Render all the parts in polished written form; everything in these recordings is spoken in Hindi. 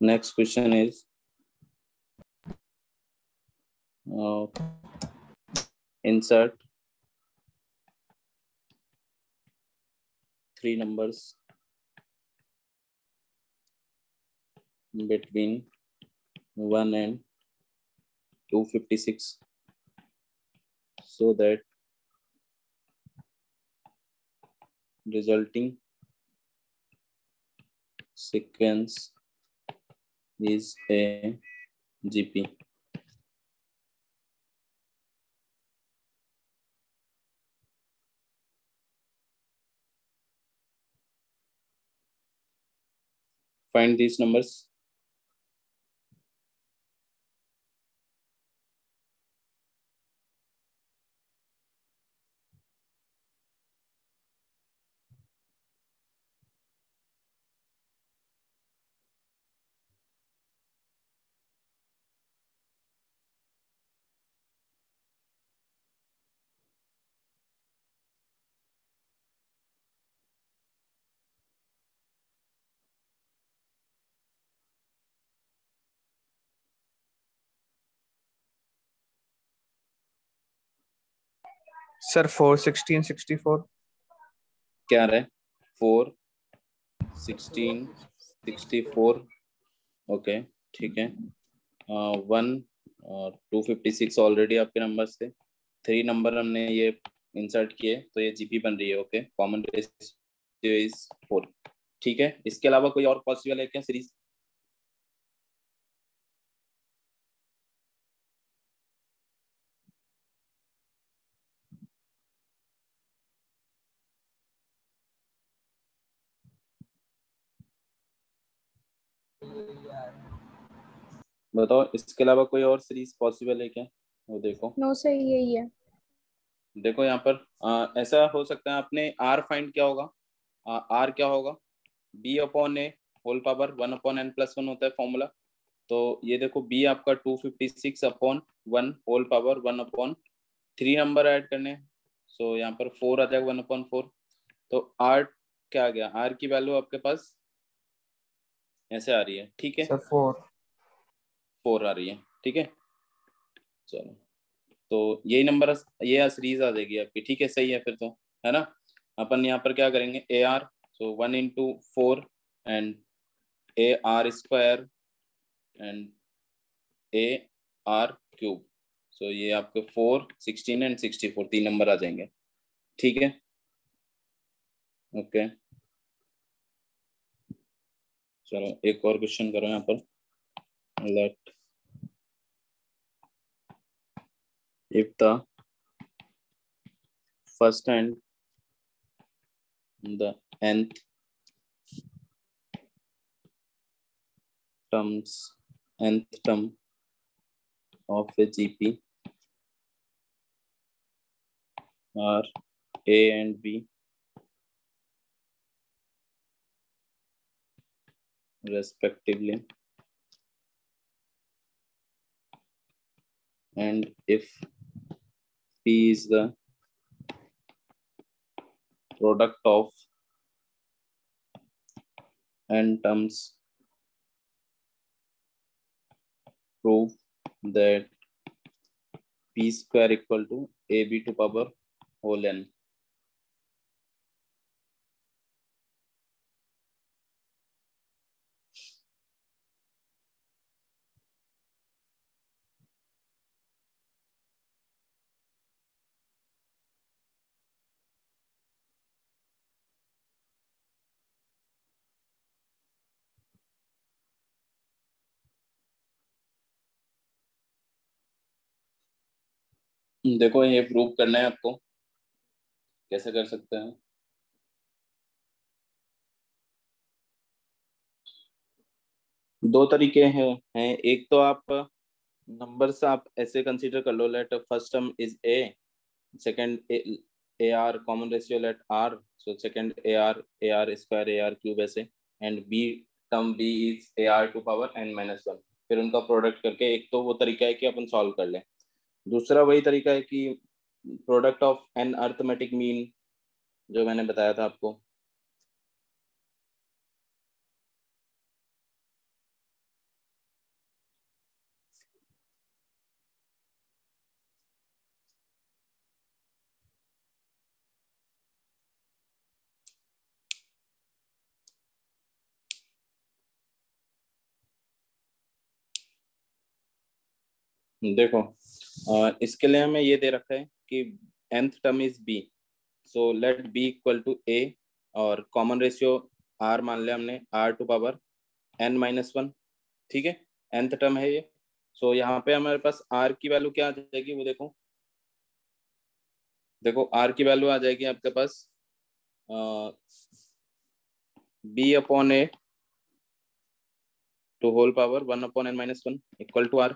Next question is insert 3 numbers between 1 and 256 so that resulting sequence is a GP. Find these numbers. Sir 4 16 64 क्या रहा है? 4 16 64 ओके ठीक है। 1 और 256 ऑलरेडी आपके नंबर थे। 3 नंबर हमने ये इंसर्ट किए तो ये जीपी बन रही है। ओके कॉमन रेशियो इज 4 ठीक है। इसके अलावा कोई और पॉसिबल है क्या सीरीज? बताओ इसके अलावा कोई और सीरीज पॉसिबल है क्या? वो देखो। नो सर यही है। देखो यहाँ पर ऐसा हो सकता है आपने आर फाइंड किया होगा। आर क्या होगा? B upon A whole power 1 upon N plus 1 होता है फॉर्मूला। तो ये देखो बी आपका 256 upon 1 whole power 1 upon 3 number add करने। सो यहाँ पर 4 आ जाएगा 1 अपॉन 4। तो आर क्या आ गया? आर की वैल्यू आपके पास ऐसे आ रही है ठीक है। सर 4 आ रही है ठीक है। चलो तो यही नंबर ये सीरीज आ जाएगी आपकी ठीक है। सही है फिर तो है ना। अपन यहाँ पर क्या करेंगे A R so 1 into 4 and A are square and A R cube. So ये आपके 4 16 एंड 64 3 नंबर आ जाएंगे ठीक है। ओके चलो एक और क्वेश्चन करो यहाँ पर। Let if the first and the nth term of a GP are A and B respectively, and if P is the product of n terms, prove that P square equal to AB to power whole n. देखो ये प्रूव करना है आपको। कैसे कर सकते हैं? दो तरीके हैं। एक तो आप नंबर्स आप ऐसे कंसीडर कर लो। Let first term is A, second A R common ratio let R, so second A are square A R cube ऐसे, and B term B is A R to power N minus 1। फिर उनका प्रोडक्ट करके एक तो वो तरीका है कि अपन सॉल्व कर लें। दूसरा वही तरीका है कि product of an arithmetic mean जो मैंने बताया था आपको। देखो इसके लिए हमें ये दे रखा है कि nth term is b, so let b equal to a, और कॉमन रेशियो r मान लिया हमने r⁻n -1, ठीक है, nth टर्म है ये। सो यहाँ पे हमारे पास r की वैल्यू क्या आ जाएगी वो देखो, r की वैल्यू आ जाएगी आपके पास b/a to whole power 1/n-1 equal to r,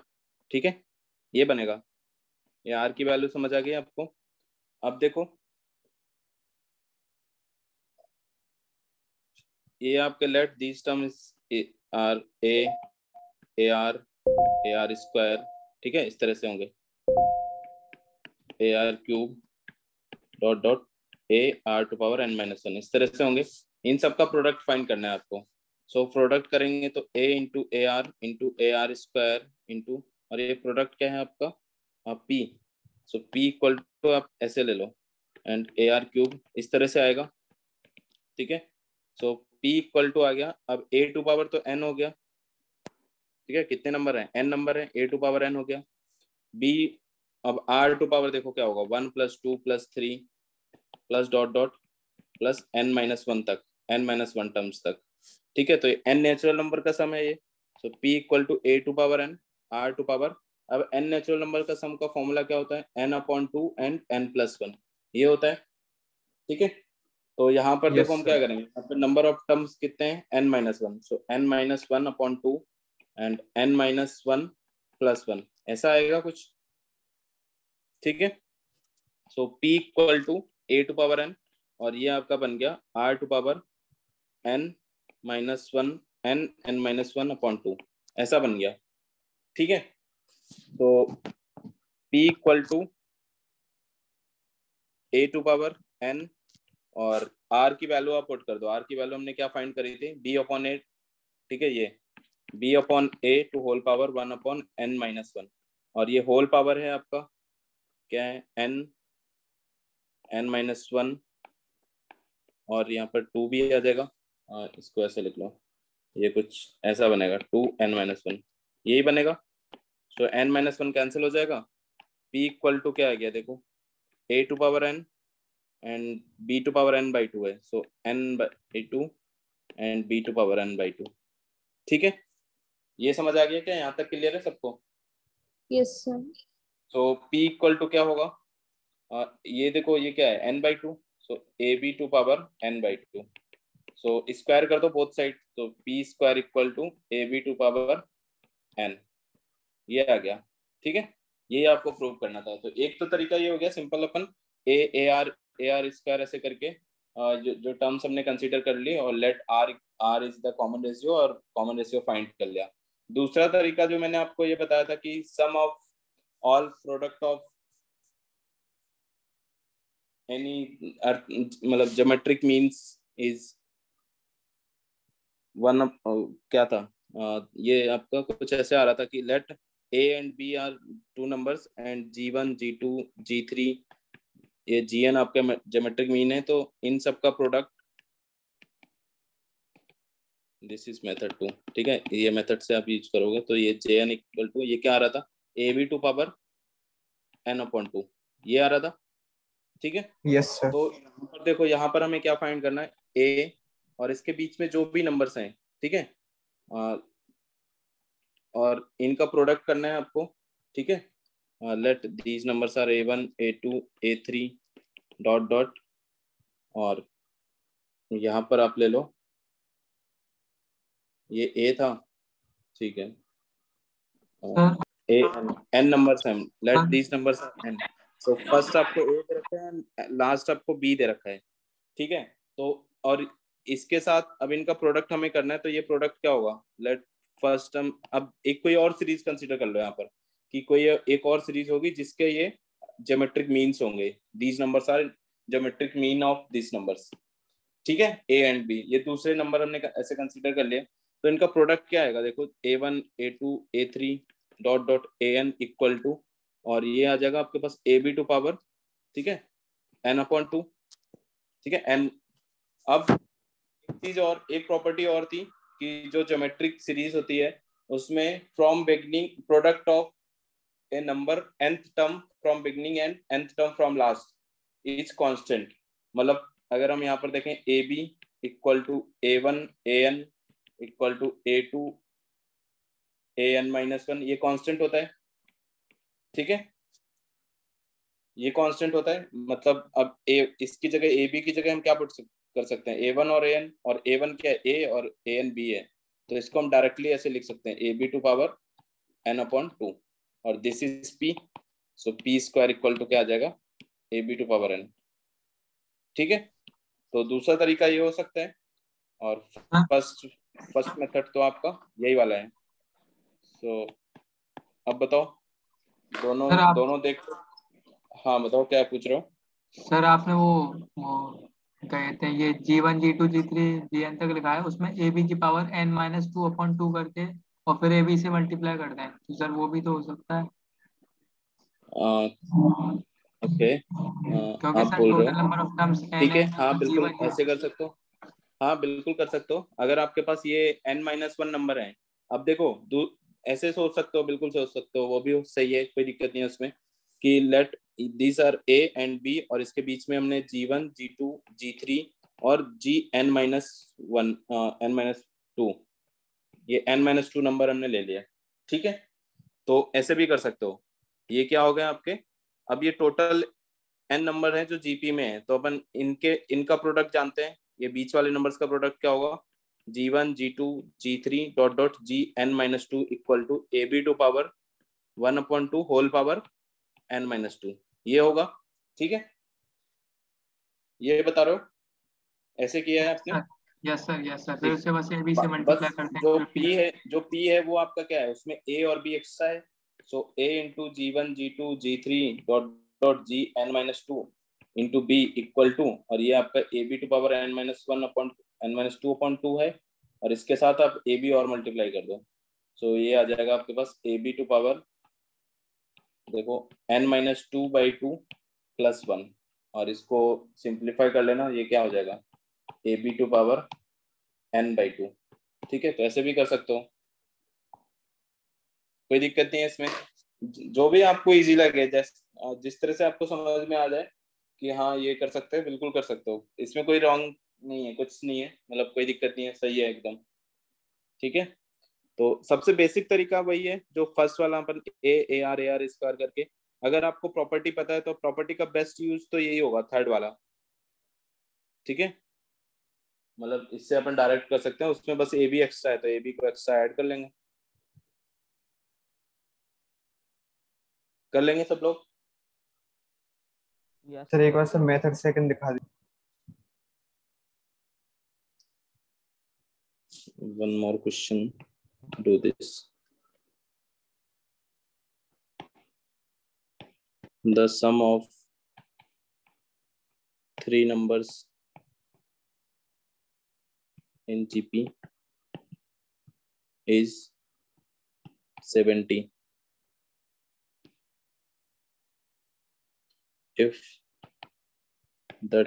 ठीक है, ये बनेगा। ये r की वैल्यू समझ आ गई आपको। अब देखो ये आपके let these terms are a are square, ठीक है, इस तरह से होंगे AR³ डॉट डॉट AR⁻n-1, इस तरह से होंगे। इन सब का प्रोडक्ट फाइंड करना है आपको। सो प्रोडक्ट करेंगे तो A into AR square into, और ये प्रोडक्ट क्या है आपका P, so P equal to आप ऐसे ले लो एंड AR³ इस तरह से आएगा, ठीक है। सो P इक्वल टू आ गया, अब A² तो n हो गया, ठीक है, कितने नंबर है, n नंबर है, A² n हो गया। B अब R² देखो क्या होगा, 1 + 2 + 3 plus dot dot plus n-1 तक, n-1 टर्म्स तक, ठीक है। तो ये n नेचुरल नंबर का सम है ये। So P equal to A²n R²। अब n नेचुरल नंबर का सम का फॉर्मूला क्या होता है, n/2 एंड n+1, ये होता है, ठीक है। तो यहाँ पर देखो यस हम क्या सर। करेंगे, यहाँ पे नंबर ऑफ टर्म्स कितने हैं, n-1, so n-1/2 and n-1+1, ऐसा आएगा कुछ, ठीक है। सो P इक्वल टू A²n, और ये आपका बन गया R²n-1 ऐसा बन गया, ठीक है। तो P इक्वल टू A²n, और R की वैल्यू आप पुट कर दो। R की वैल्यू हमने क्या फाइंड करी थी, B/A, ठीक है, ये B/A to whole power 1/n-1, और ये होल पावर है आपका क्या है, n-1, और यहाँ पर 2 भी आ जाएगा, इसको ऐसे लिख लो, ये कुछ ऐसा बनेगा 2n-1, यही बनेगा। तो n-1 कैंसिल हो जाएगा। P इक्वल टू क्या आ गया देखो, A²n एंड B²n/2 है, सो n/2 एंड B²n/2, ठीक है। ये समझ आ गया क्या, यहाँ तक क्लियर है सबको। Yes sir. So P equal to क्या होगा, ये देखो ये क्या है, n/2, सो AB²n/2, सो स्क्वायर कर दो बोथ साइड, तो P² इक्वल टू AB²n, ये आ गया, ठीक है। ये आपको प्रूव करना था। तो एक तो तरीका ये हो गया सिंपल, अपन AR स्क्वायर ऐसे करके जो टर्म्स हमने कंसीडर कर ली, और let R is the common ratio, और कॉमन रेशियो फाइंड कर लिया। दूसरा तरीका जो मैंने आपको ये बताया था कि sum of all product of any मतलब ज्योमेट्रिक मीन्स इज वन, क्या था, ये आपका कुछ ऐसे आ रहा था कि let A and B are 2 numbers and G1 G2 G3, ये Gn आपका ज्योमेट्रिक मीन है, तो इन सब का प्रोडक्ट, दिस इज मेथड 2, ठीक है, ये मेथड से आप यूज करोगे तो ये Jn इक्वल टू, ये क्या आ रहा था, AB² n/2, ये आ रहा था, ठीक है। Yes sir. तो यहाँ पर देखो, यहाँ पर हमें क्या फाइंड करना है, A और इसके बीच में जो भी नंबर्स हैं, ठीक है, और इनका प्रोडक्ट करना है आपको, ठीक है। Let these numbers are A1 A2 A3 dot dot, और यहाँ पर आप ले लो, ये A था, ठीक है, ए n नंबर्स हैं, late these numbers n, so first आपको A दे रखा है, लास्ट आपको B दे रखा है, ठीक है। तो और इसके साथ अब इनका प्रोडक्ट हमें करना है, तो ये प्रोडक्ट क्या होगा, लेट फर्स्ट हम अब एक कोई और सीरीज कंसीडर कर लो यहाँ पर, कि कोई एक और सीरीज होगी जिसके ये ज्योमेट्रिक मीन्स होंगे, these numbers are geometric mean of this numbers, ठीक है, A एंड B, ये दूसरे नंबर हमने ऐसे कंसीडर कर लिए। तो इनका प्रोडक्ट क्या आएगा देखो, A1 A2 A3 dot dot AN equal to, और ये आ जाएगा आपके पास AB², ठीक है, n/2, ठीक है, n। अब एक चीज और, एक प्रॉपर्टी और थी कि जो ज्योमेट्रिक सीरीज होती है उसमें from beginning product of a number nth term from beginning and nth term from last is constant. मतलब अगर हम यहाँ पर देखें AB equal to A1 AN equal to A2 AN -1, ये कांस्टेंट होता है, ठीक है, ये कांस्टेंट होता है। मतलब अब इसकी जगह AB की जगह हम क्या कर सकते हैं, A1 और AN, और A1 क्या है, A और AN B है, तो इसको हम डायरेक्टली ऐसे लिख सकते हैं AB टू पावर n/2 और this is P, so P square equal to क्या आ जाएगा, AB टू पावर n, ठीक है। तो दूसरा तरीका ये हो सकता है, और फर्स्ट मेथड तो आपका यही वाला है। सो अब बताओ, दोनों सर आप दोनों देख, हाँ बताओ क्या पूछ रहे हो। सर आपने वो कहते हैं ये G1 G2 G3 Gn तक लिखा है, उसमें AB की पावर n-2/2 करके और फिर AB से मल्टीप्लाई कर दें, तो सर वो भी तो हो सकता है। ओके, क्योंकि आप सर बोल रहे टोटल हो, नंबर ऑफ टर्म्स n ठीक है, है, हाँ तो बिल्कुल G1 ऐसे G2। कर सकते हो, हाँ बिल्कुल कर सकते हो, अगर आपके पास ये n-1 नंबर है। अब देखो ऐसे सोच सकते हो, बिल्कुल सोच सकते हो, वो भी सही है, कोई दिक्कत नहीं है उसमें, कि let these are A and B, और इसके बीच में हमने G1 G2 G3 और Gn-1 n-2, ये n-2 नंबर हमने ले लिया, ठीक है। तो ऐसे भी कर सकते हो, ये क्या हो गया आपके, अब ये टोटल n नंबर है जो जीपी में है, तो अपन इनका प्रोडक्ट जानते हैं, ये बीच वाले नंबर्स का प्रोडक्ट क्या होगा, G1 G2 G3 dot dot Gn-2 equal to AB to power 1/2 whole power n-2, ये होगा, ठीक है। ये बता रहे हो, ऐसे किया है आपने, यस सर, फिर ठीक। उसे बस AB से बस मल्टीप्लाई करते हैं जो फिर P P। है, जो P है वो आपका क्या है, उसमें A और B एक्स्ट्रा है, so A into G1 G2 G3 dot dot Gn-2 into B equal to, और ये आपका AB to power n-1 upon n-2/2 है, और इसके साथ आप AB और मल्टीप्लाई कर दो, सो ये आ जाएगा आपके पास AB टू पावर, देखो n-2/2 प्लस 1, और इसको सिंप्लीफाई कर लेना, ये क्या हो जाएगा AB टू पावर n/2, ठीक है। तो ऐसे भी कर सकते हो, कोई दिक्कत नहीं है इसमें, जो भी आपको इजी लगे, जिस तरह से आपको समझ में आ जाए कि हाँ ये कर सकते हैं, बिल्कुल कर सकते हो, इसमें कोई रॉन्ग नहीं है, कुछ नहीं है, मतलब कोई दिक्कत नहीं है, सही है एकदम, ठीक है। तो सबसे बेसिक तरीका वही है जो फर्स्ट वाला, अपन AR स्क्वायर करके, अगर आपको प्रॉपर्टी पता है तो प्रॉपर्टी का बेस्ट यूज तो यही होगा, थर्ड वाला, ठीक है। मतलब इससे अपन डायरेक्ट कर सकते हैं, उसमें बस AB एक्स्ट्रा है तो AB को एक्स्ट्रा ऐड कर लेंगे सब लोग। यस सर, एक बार सर मेथड सेकंड दिखा दीजिए। One more question, do this. The sum of three numbers in GP is 70 if the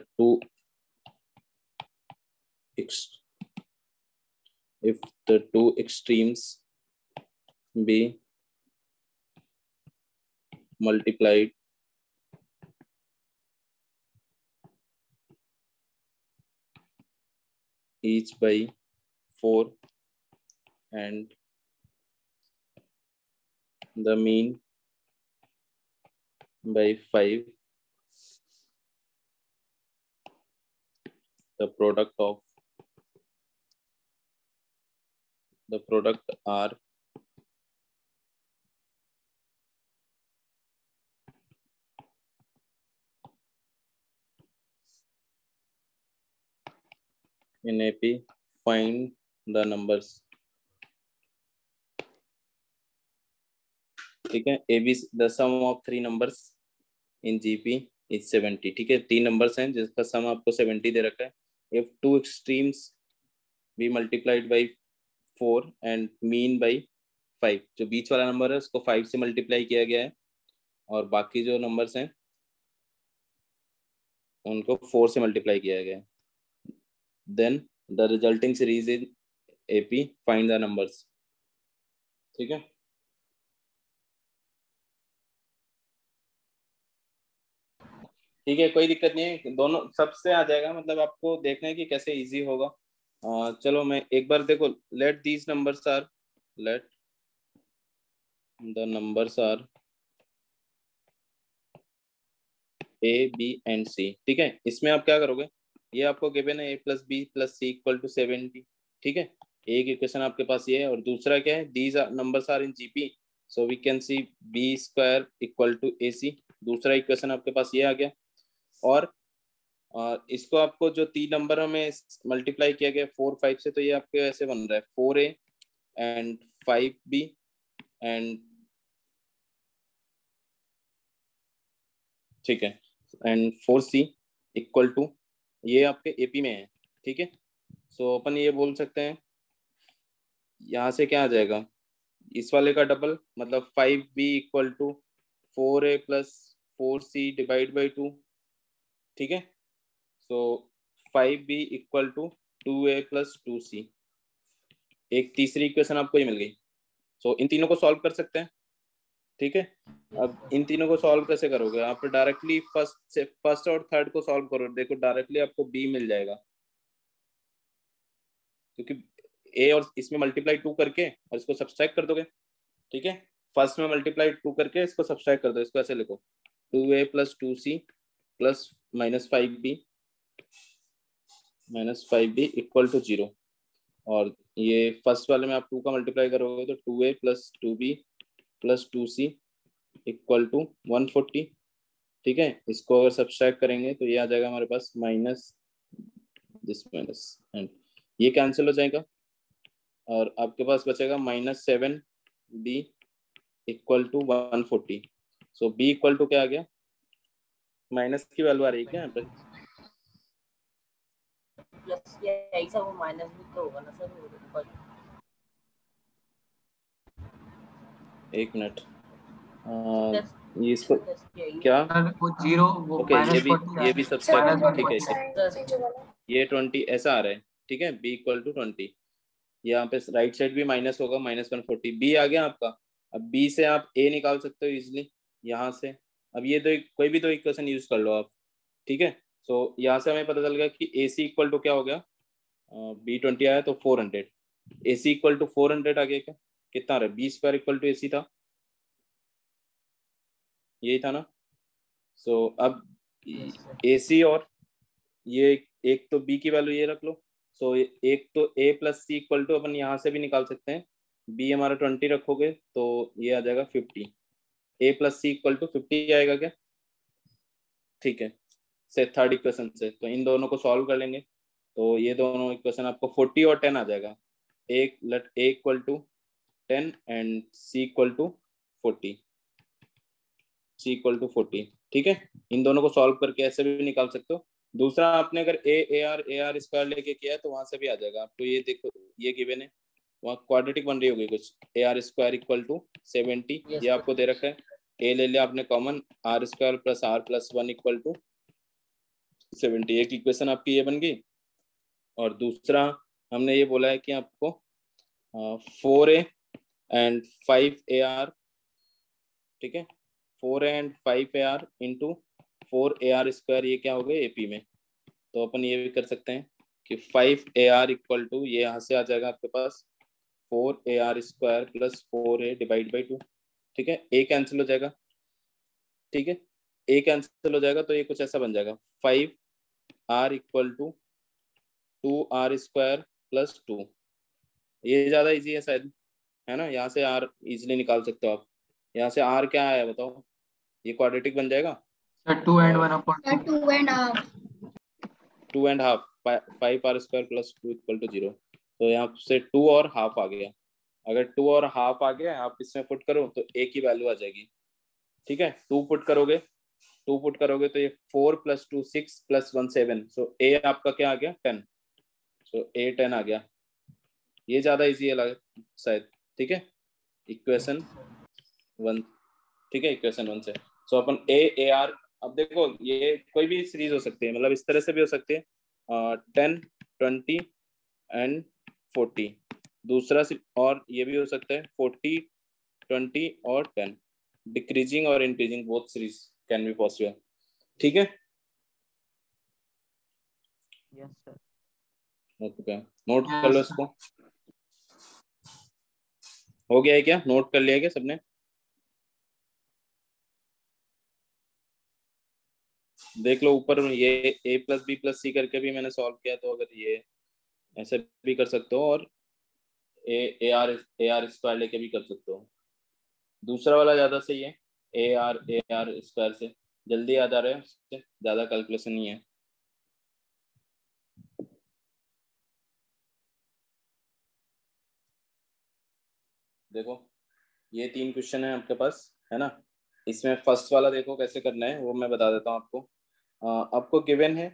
two extremes be multiplied each by 4 and the mean by 5, the product are in AP, find the numbers, ठीक है। AB the sum of three numbers in GP is 70, ठीक है, तीन नंबर्स हैं जिसका सम आपको 70 दे रखा है। if two extremes be multiplied by 4 and mean by 5, जो बीच वाला नंबर है उसको 5 से मल्टीप्लाई किया गया है, और बाकी जो नंबर्स हैं उनको 4 से मल्टीप्लाई किया गया है, then the resulting series in AP, find the numbers, ठीक है। ठीक है, कोई दिक्कत नहीं है, दोनों सबसे आ जाएगा, मतलब आपको देखना है कि कैसे इजी होगा। चलो मैं एक बार देखो, let these numbers are, let the numbers are A B and C. ठीक है, इसमें आप क्या करोगे, ये आपको गिवन है a+b+c=70। ठीक है, एक इक्वेशन आपके पास ये है, और दूसरा क्या है, these numbers are in GP, so we can see b² = ac। दूसरा इक्वेशन आपके पास ये आ गया। और इसको आपको जो 3 नंबरों में मल्टीप्लाई किया गया 4 5 से, तो ये आपके ऐसे बन रहा है 4a एंड 5b एंड, ठीक है, एंड 4c इक्वल टू, ये आपके एपी में है। ठीक है, सो अपन ये बोल सकते हैं, यहाँ से क्या आ जाएगा, इस वाले का डबल, मतलब 5b = 4a + 4c/2। ठीक है, सो 5b = 2a + 2c। एक तीसरी इक्वेशन आपको ये मिल गई। सो इन तीनों को सॉल्व कर सकते हैं। ठीक है, अब इन तीनों को सॉल्व कैसे करोगे, आप डायरेक्टली फर्स्ट और थर्ड को सॉल्व करो, देखो डायरेक्टली आपको बी मिल जाएगा, क्योंकि ए और इसमें मल्टीप्लाई 2 करके और इसको सब्सट्रैक्ट कर दोगे। ठीक है, फर्स्ट में मल्टीप्लाई 2 करके इसको सब्सट्रैक्ट कर दो, इसको ऐसे लिखो 2a + 2c प्लस -5b = 0। और ये फर्स्ट वाले में आप 2 का मल्टीप्लाई करोगे तो 2a + 2b + 2c = 140। ठीक है, इसको अगर सब्सट्रैक्ट करेंगे तो ये आ जाएगा हमारे पास माइनस, दिस माइनस एंड ये कैंसिल हो जाएगा, और आपके पास बचेगा -7b = 140। So b equal to क्या आ गया, माइनस की वैल्यू आ रही है क्या यहाँ पे, प्लस या ऐसा वो माइनस भी तो होगा ना सर। एक मिनट, प्लस ये इसको क्या, सर वो जीरो, वो ओके ये भी सब्सट्रैक्ट, ठीक है, ये 20 ऐसा आ रहा है। ठीक है, b = 20, यहाँ पे राइट साइड भी माइनस होगा, -140। बी आ गया आपका। अब बी से आप ए निकाल सकते हो इजिली यहाँ से। अब ये कोई भी दो इक्वेशन यूज कर लो आप। ठीक है, सो यहाँ से हमें पता चल गया कि ए सी इक्वल टू क्या हो गया, b20 आया तो 400, ए सी इक्वल टू 400 आ गया क्या, कितना आ रहा है, b² = AC था, यही था ना। सो अब ए सी और ये एक तो b की वैल्यू ये रख लो। सो एक तो a + c = अपन यहाँ से भी निकाल सकते हैं, b हमारा 20 रखोगे तो ये आ जाएगा 50, a + c = 50 आएगा क्या। ठीक है, से थर्ड इक्वेशन से तो इन दोनों को सॉल्व कर लेंगे, तो ये दोनों इक्वेशन आपको 40 और 10 आ जाएगा। एक late a = 10 and c = 40, c = 40। ठीक है, इन दोनों को सॉल्व करके ऐसे भी निकाल सकते हो। दूसरा आपने अगर AR लेके किया है तो वहां से भी आ जाएगा आपको। ये देखो ये गिवन है, वहाँ क्वाड्रेटिक बन रही होगी कुछ, AR² = 70, ये आपको दे रखा है। ए ले लिया आपने कॉमन, R² + R + 1 = 70, एक इक्वेशन आपकी ये बन गई। और दूसरा हमने ये बोला है कि आपको 4a एंड 5AR, ठीक है, 4a एंड 5AR × 4AR², ये क्या हो गए एपी में। तो अपन ये भी कर सकते हैं कि 5AR = ये यहाँ से आ जाएगा आपके पास 4AR² + 4a/2। ठीक है, ए कैंसिल हो जाएगा। ठीक है, ए कैंसिल हो जाएगा तो ये कुछ ऐसा बन जाएगा 5R = 2R² + 2। ये ज्यादा इजी है शायद, है ना, यहाँ से R इजिली निकाल सकते हो आप। यहाँ से R क्या आया बताओ, ये क्वाड्रेटिक बन जाएगा सर 2 and 1/2। 2.5 2.5, 5R² + 2 = 0। तो यहाँ से 2 और हाफ आ गया। अगर 2 और हाफ आ गया आप इसमें पुट करो तो a की वैल्यू आ जाएगी। ठीक है, 2 पुट करोगे तो ये 4 + 2 6 + 1 7। सो a आपका क्या आ गया 10। सो a 10 आ गया। ये ज्यादा इजी है शायद। ठीक है, इक्वेशन 1। ठीक है, इक्वेशन 1 से सो अपन AR, अब देखो ये कोई भी सीरीज हो सकती है, मतलब इस तरह से भी हो सकती है 10 20 एंड 40। दूसरा और ये भी हो सकता है 40 20 और 10, डिक्रीजिंग और increasing both series can be possible. ठीक है, यस सर। ओके, नोट कर लो Yes, इसको। हो गया है क्या? नोट कर लिया है क्या सबने? देख लो ऊपर ये a प्लस बी प्लस सी करके भी मैंने सॉल्व किया, तो अगर ये ऐसे भी कर सकते हो और ए आर स्क्वायर लेके भी कर सकते हो। दूसरा वाला ज्यादा सही है, ए आर स्क्वायर से जल्दी याद आ रहा है, उससे ज्यादा कैलकुलेशन नहीं है। देखो ये 3 क्वेश्चन है आपके पास, है ना। इसमें फर्स्ट वाला देखो कैसे करना है, वो मैं बता देता हूँ आपको। आपको गिवन है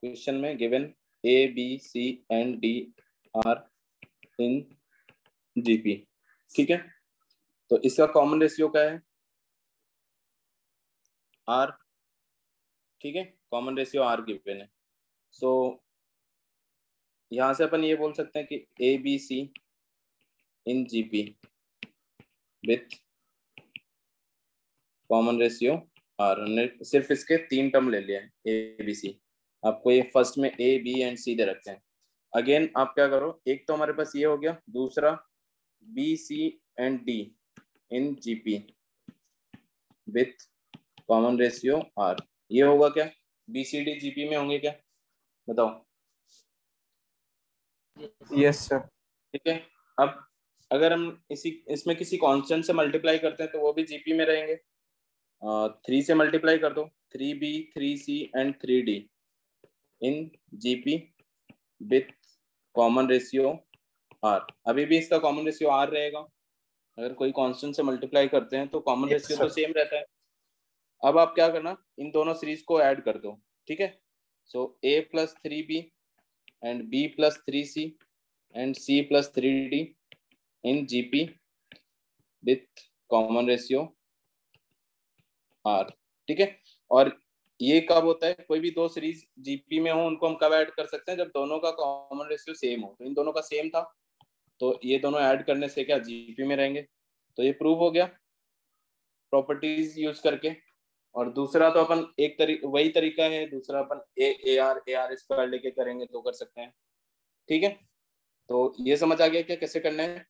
क्वेश्चन में, given a b c and d are in GP, ठीक है। तो इसका कॉमन रेशियो क्या है? आर, ठीक है, कॉमन रेशियो आर गिवन है। सो यहाँ से अपन ये बोल सकते हैं कि a b c in GP with common ratio r. हमने सिर्फ इसके 3 टर्म ले लिया है, ए बी सी। आपको ये फर्स्ट में ए बी एंड सी दे रखे हैं। अगेन आप क्या करो, एक तो हमारे पास ये हो गया, दूसरा b c and d in GP with common ratio r. ये होगा क्या? बी सी डी जीपी में होंगे क्या? बताओ। Yes sir. ठीक है। अब अगर हम इसमें किसी कांस्टेंट से मल्टीप्लाई करते हैं तो वो भी जीपी में रहेंगे। 3 से मल्टीप्लाई कर दो, 3b 3c and 3d in GP with common ratio r. अभी भी इसका कॉमन रेशियो आर रहेगा। अगर कोई कांस्टेंट से मल्टीप्लाई करते हैं तो कॉमन Yes, रेशियो sir. तो सेम रहता है। अब आप क्या करना, इन दोनों सीरीज को ऐड कर दो, ठीक है। So a plus 3b and b plus 3c and c plus 3d in GP with common ratio r, ठीक है। और ये कब होता है, कोई भी 2 सीरीज जीपी में हो उनको हम कब ऐड कर सकते हैं? जब दोनों का कॉमन रेशियो सेम हो। तो इन दोनों का सेम था, तो ये दोनों ऐड करने से क्या जीपी में रहेंगे। तो ये प्रूव हो गया प्रॉपर्टीज यूज करके। और दूसरा तो अपन वही तरीका है, दूसरा अपन ए आर स्क्वायर लेके करेंगे तो कर सकते हैं, ठीक है। तो ये समझ आ गया क्या कैसे करना है?